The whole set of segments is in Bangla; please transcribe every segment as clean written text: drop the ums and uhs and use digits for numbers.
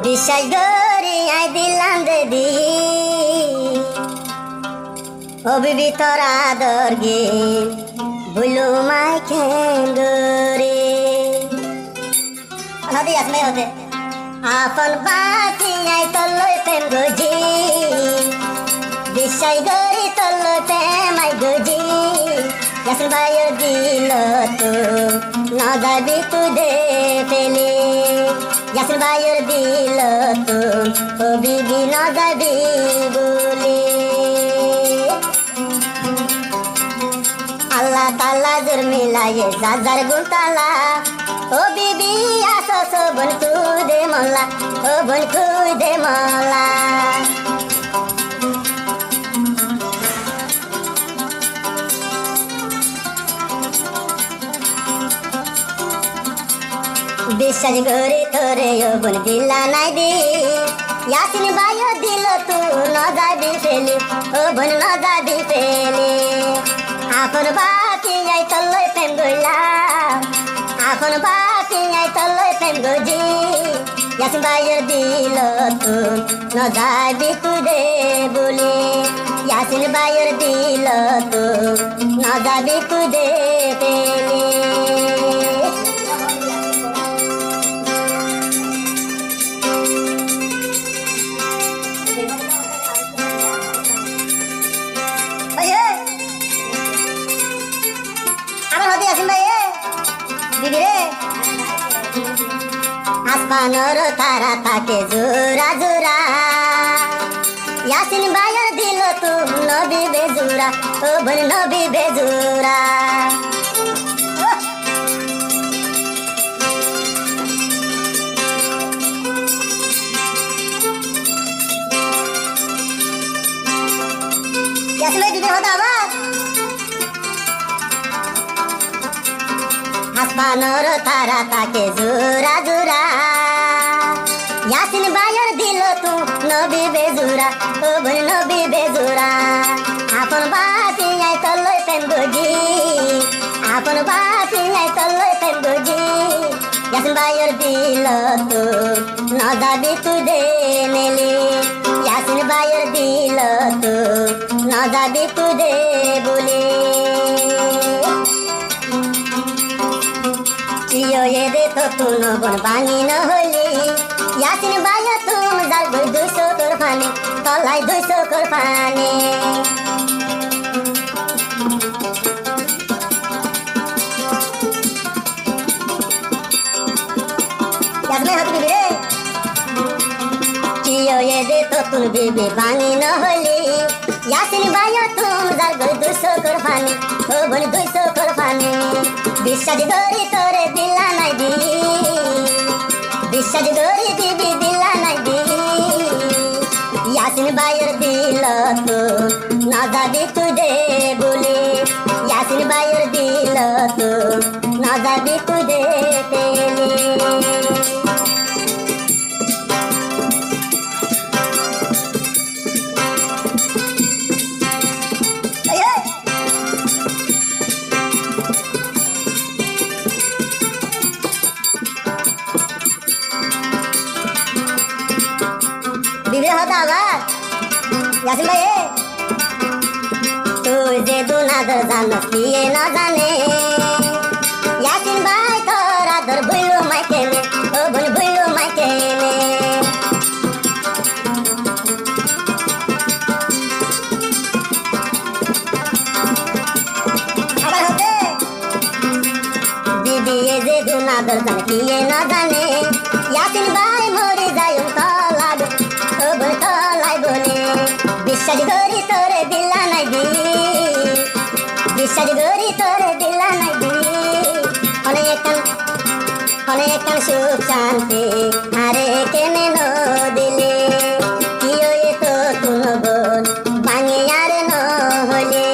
বিশ্বাস করি আই দিলাম যদি ও বিবি তোর আদর গে ভুলু মাই খেঙ্গরে হতে আসলে হতে আপন বাতি আই তল্লই প্রেম গজি বিশ্বাস করি তল্লই প্রেম আই গজি ইয়াসিন ভাইয়ের দিল তো না যাবি তুই দে ফেলে ইয়াসিন ভাইয়ের দিল তো ও বিবি না যাবি বলে আল্লাহ তাআলা জোর মিলায়ে যার গুতালা ও বিবি আসো বন তুই দে মোলা ও বন তুই দে মোলা বিশ্বাস করে তোরে ও বোন দিলা নাই দি ইয়াসিন ভাইও দিল তু ন যাবি ফেলে ও বোন ন যাবি ফেলে আপন বাতি আই তল্লই প্রেম গইলা আপন বাতি আই তল্লই প্রেম গজি ইয়াসিন ভাইও দিল তু ন যাবি তুই দে বলে ইয়াসিন ভাইয়ের দিল তু ন যাবি তুই দে ফেলে আসমানোর তারা থাকে জোরা জোরা ইয়াসিন ভাইয়ের দিল তু নবী বেজুরা ও বোন নবী বেজুরা ইয়াসিন ভাই দিদি হতো আবার আসমানোর তারা থাকে জোরা জোরা ইয়াসিন ভাইয়ের দিল তু নবী বেজুরা ও বোন নবী বেজুরা আপন বাতি আই তল্লই প্রেম গজি আপন বাতি আই তল্লই প্রেম গজি ইয়াসিন ভাইয়ের দিল তু ন যাবি তুই দে মেলে ইয়াসিন ভাইয়ের দিল তু ন যাবি তুই দে বলে ये दे तो तुम बन बानी न होली यासिन भाई तुम जाल गई 200 कर फाने तलाई 200 कर फाने यासमें हाथ बीबी रे चियो ये दे तो तुम बीबी बानी न होली यासिन भाई तुम जाल गई 200 कर फाने ओ बन 200 कर फाने বিশ্বাস করি তোরে দিলা নাই দি বিশ্বাস করি দিবি দিলা নাই দি ইয়াসিন ভাইয়ের দিল তো না যাবি তুই দে বলে ইয়াসিন ভাইয়ের দিল তো না যাবি তুই দে পেলে বিবে হতা আবার ইয়াসিন ভাই তুই যে দুনাদর জানস কিয়ে না জানে ইয়াসিন ভাই তোর আদর ভুইলো মাই কেনে ও বোন ভুইলো মাই কেনে আবার হতে দিদি এ যে দুনাদর জান কিয়ে না জানে ইয়াসিন ভাই মরে যায় বিশ্বাস করি তোরে দিলা নাই দি বিশ্বাস করি তোরে দিলা নাই দি অনেক সুখ শান্তি আরে কেনে ন দিলে কি হয়ে তো তুম বোন ভাঙে আর ন হলে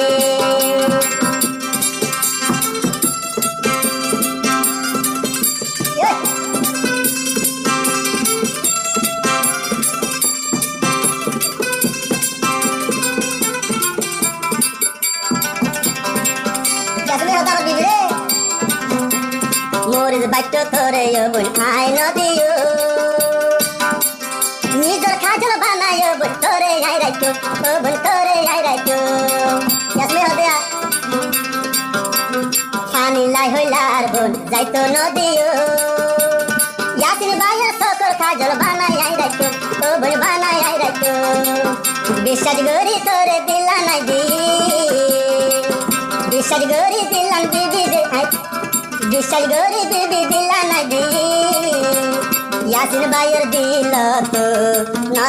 মোর বাচ্চা তোরে বোন আই নদিও আই রাখো ও বোন তোরে আই রাখো ইয়াসমে হদিয়া পানি লাই হইলার বোন যাইতো নদীও ইয়াসিন ভাইয়ের সকল কাজল বানাই আই রাখো ও বোন বানাই আই রাখো বিশ্বাস করি তোরে দিলা নাই দি বিশ্বাস করি দিলাম বিবি দে বিশ্বাস করি বিবি দিলা নাই দি ইয়াসিন ভাইয়ের দিল তো না